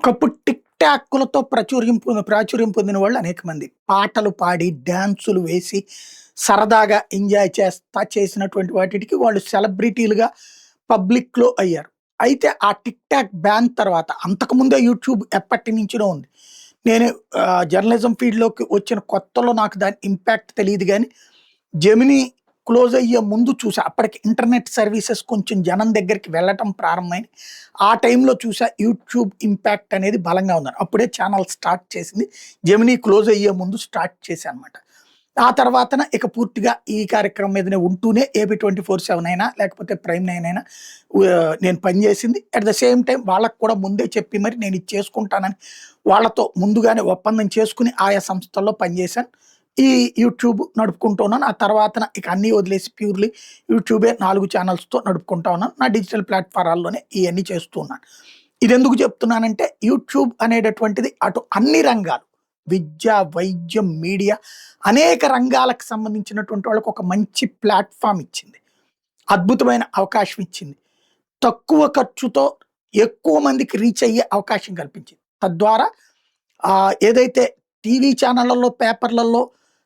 ఒకప్పుడు టిక్ టాక్‌లతో ప్రాచుర్యం పొందిన వాళ్ళు అనేక మంది. పాటలు పాడి, డాన్సులు వేసి, సరదాగా ఎంజాయ్ చేసినటువంటి వాటిటికి వాళ్ళు సెలబ్రిటీలుగా పబ్లిక్‌లో అయ్యారు. అయితే ఆ టిక్ టాక్ బ్యాన్ తర్వాత అంతకుముందే యూట్యూబ్ ఎప్పటినుంచో ఉంది. నేను జర్నలిజం ఫీల్డ్‌లోకి వచ్చిన కొత్తలో నాకు దాని ఇంపాక్ట్ తెలీదు గానీ, జెమినీ క్లోజ్ అయ్యే ముందు చూసా. అప్పటికి ఇంటర్నెట్ సర్వీసెస్ కొంచెం జనం దగ్గరికి వెళ్ళటం ప్రారంభమైంది. ఆ టైంలో చూసా యూట్యూబ్ ఇంపాక్ట్ అనేది బలంగా ఉందని. అప్పుడే ఛానల్ స్టార్ట్ చేసింది. జెమినీ క్లోజ్ అయ్యే ముందు స్టార్ట్ చేశా అనమాట. ఆ తర్వాతన ఇక పూర్తిగా ఈ కార్యక్రమం మీదనే ఉంటూనే ఏబీ 24/7 అయినా, లేకపోతే ప్రైమ్ 9 అయినా నేను పనిచేసింది. అట్ ద సేమ్ టైమ్ వాళ్ళకి కూడా ముందే చెప్పి మరి నేను ఇది చేసుకుంటానని వాళ్ళతో ముందుగానే ఒప్పందం చేసుకొని ఆయా సంస్థల్లో పనిచేశాను. ఈ యూట్యూబ్ నడుపుకుంటూ ఉన్నాను. ఆ తర్వాతన ఇక అన్నీ వదిలేసి ప్యూర్‌లీ యూట్యూబే 4 ఛానల్స్‌తో నడుపుకుంటా ఉన్నాను. నా డిజిటల్ ప్లాట్‌ఫారాల్లోనే ఇయన్నీ చేస్తూ ఉన్నాను. ఇదెందుకు చెప్తున్నానంటే యూట్యూబ్ అనేటటువంటిది అటు అన్ని రంగాలు విద్య, వైద్యం, మీడియా అనేక రంగాలకు సంబంధించినటువంటి వాళ్ళకి ఒక మంచి ప్లాట్‌ఫార్మ్ ఇచ్చింది. అద్భుతమైన అవకాశం ఇచ్చింది. తక్కువ ఖర్చుతో ఎక్కువ మందికి రీచ్ అయ్యే అవకాశం కల్పించింది. తద్వారా ఏదైతే టీవీ ఛానళ్లలో, పేపర్‌లలో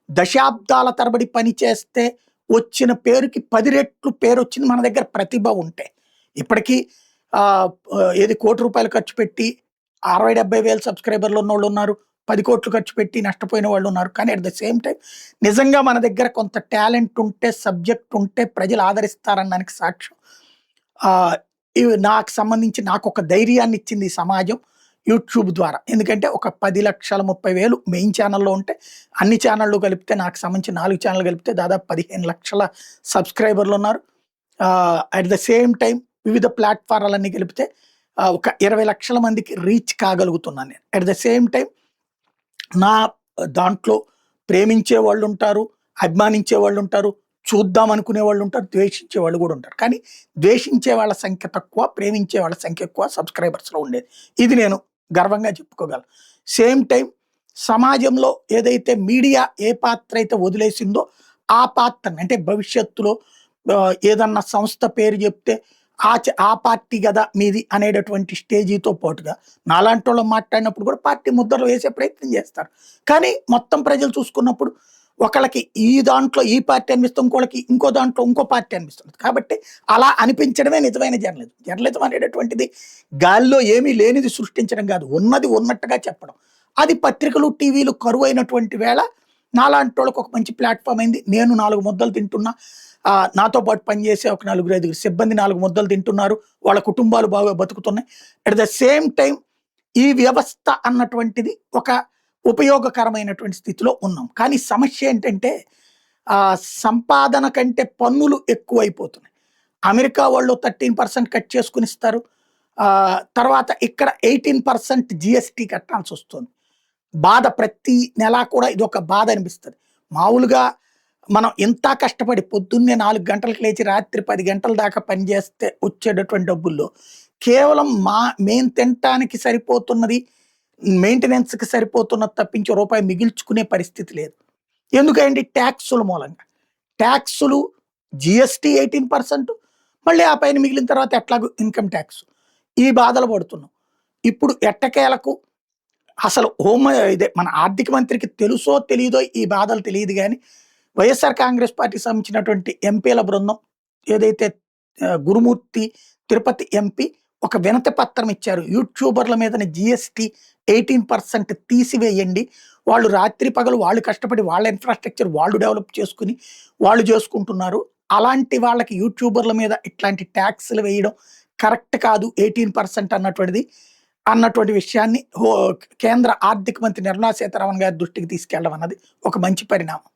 దశాబ్దాల తరబడి పని చేస్తే వచ్చిన పేరుకి 10 రెట్లు పేరొచ్చింది మన దగ్గర ప్రతిభ ఉంటే. ఇప్పటికీ ఏది ₹1,00,00,000 ఖర్చు పెట్టి 60, 70 వేల సబ్‌స్క్రైబర్‌లు ఉన్నోళ్ళున్నారు. 10,00,00,000 ఖర్చు పెట్టి నష్టపోయిన వాళ్ళున్నారు. కానీ అట్ ద సేమ్ టైమ్ నిజంగా మన దగ్గర కొంత టాలెంట్ ఉంటే, సబ్జెక్ట్ ఉంటే ప్రజలు ఆదరిస్తారనడానికి సాక్ష్యం ఇవి నాకు సంబంధించి నాకొక ధైర్యాన్ని ఇచ్చింది ఈ సమాజం యూట్యూబ్ ద్వారా. ఎందుకంటే ఒక 10,30,000 మెయిన్ ఛానల్‌లో ఉంటే, అన్ని ఛానల్‌లు కలిపితే నాకు సంబంధించి 4 ఛానల్‌లు కలిపితే దాదాపు 15,00,000 సబ్‌స్క్రైబర్లున్నారు. అట్ ద సేమ్ టైమ్ వివిధ ప్లాట్‌ఫారాలన్నీ కలిపితే ఒక 20,00,000 మందికి రీచ్ కాగలుగుతున్నాను నేను. అట్ ద సేమ్ టైమ్ నా దాంట్లో ప్రేమించే వాళ్ళుంటారు, అభిమానించే వాళ్ళుంటారు, చూద్దాం అనుకునే వాళ్ళుంటారు, ద్వేషించే వాళ్ళు గూడా ఉంటారు. కానీ ద్వేషించే వాళ్ళ సంఖ్య తక్కువ, ప్రేమించే వాళ్ళ సంఖ్య ఎక్కువ సబ్‌స్క్రైబర్స్‌లో ఉండేది. ఇది నేను గర్వంగా చెప్పుకోగలను. సేమ్ టైమ్ సమాజంలో ఏదైతే మీడియా ఏ పాత్ర అయితే వదిలేసిందో ఆ పాత్రని అంటే భవిష్యత్తులో ఏదన్నా సంస్థ పేరు చెప్తే ఆ పార్టీ గదా మీది అనేటటువంటి స్టేజీతో పాటుగా నాలాంటోళ్ళు మాట్లాడినప్పుడు కూడా పార్టీ ముద్రలు వేసే ప్రయత్నం చేస్తారు. కానీ మొత్తం ప్రజలు చూసుకున్నప్పుడు ఒకళ్ళకి ఈ దాంట్లో ఈ పార్టీ అనిపిస్తుంది, ఇంకోళ్ళకి ఇంకో దాంట్లో ఇంకో పార్టీ అనిపిస్తుంది. కాబట్టి అలా అనిపించడమే నిజమైన జర్నలిజం. జర్నలిజం అనేటటువంటిది గాలిలో ఏమీ లేనిది సృష్టించడం కాదు, ఉన్నది ఉన్నట్టుగా చెప్పడం. అది పత్రికలు, టీవీలు కరువైనటువంటి వేళ నాలాంటోళ్ళకి ఒక మంచి ప్లాట్‌ఫార్మ్ అయింది. నేను 4 ముద్దలు తింటున్నా. నాతో పాటు పనిచేసే ఒక 4, 5 సిబ్బంది 4 ముద్దలు తింటున్నారు. వాళ్ళ కుటుంబాలు బాగా బతుకుతున్నాయి. అట్ ద సేమ్ టైమ్ ఈ వ్యవస్థ అన్నటువంటిది ఒక ఉపయోగకరమైనటువంటి స్థితిలో ఉన్నాం. కానీ సమస్య ఏంటంటే సంపాదన కంటే పన్నులు ఎక్కువైపోతున్నాయి. అమెరికా వాళ్ళు 13% కట్ చేసుకొని ఇస్తారు. తర్వాత ఇక్కడ 18% జీఎస్టీ కట్టాల్సొస్తుంది. బాధ ప్రతి నెలా కూడా ఇదొక బాధ అనిపిస్తది. మామూలుగా మనం ఇంత కష్టపడి పొద్దున్నే 4 గంటలకు లేచి రాత్రి 10 గంటల దాకా పనిచేస్తే వచ్చేటటువంటి డబ్బుల్లో కేవలం మేము తినటానికి సరిపోతున్నది, మెయింటెనెన్స్‌కి సరిపోతున్నది తప్పించి రూపాయి మిగిల్చుకునే పరిస్థితి లేదు. ఎందుకండి? ట్యాక్సుల మూలంగా. ట్యాక్సులు, జీఎస్టీ 18%, మళ్ళీ ఆ పైన మిగిలిన తర్వాత ఎట్లాగో ఇన్‌కమ్ ట్యాక్స్. ఈ బాధలు పడుతున్నాం. ఇప్పుడు ఎట్టకేలకు అసలు ఇదే మన ఆర్థిక మంత్రికి తెలుసో తెలీదో ఈ బాధలు తెలీదు గానీ, వైఎస్ఆర్ కాంగ్రెస్ పార్టీకి సంబంధించినటువంటి ఎంపీల బృందం ఏదైతే గురుమూర్తి తిరుపతి ఎంపీ ఒక వినతి పత్రం ఇచ్చారు. యూట్యూబర్ల మీదన జీఎస్టీ 18% తీసివేయండి. వాళ్ళు రాత్రి పగలు వాళ్ళు కష్టపడి వాళ్ళ ఇన్‌ఫ్రాస్ట్రక్చర్ వాళ్ళు డెవలప్ చేసుకొని వాళ్ళు చేసుకుంటున్నారు. అలాంటి వాళ్ళకి యూట్యూబర్ల మీద ఇట్లాంటి ట్యాక్స్‌లు వేయడం కరెక్ట్ కాదు 18% అన్నటువంటి విషయాన్ని కేంద్ర ఆర్థిక మంత్రి నిర్మలా సీతారామన్ గారి దృష్టికి తీసుకెళ్ళడం అన్నది ఒక మంచి పరిణామం.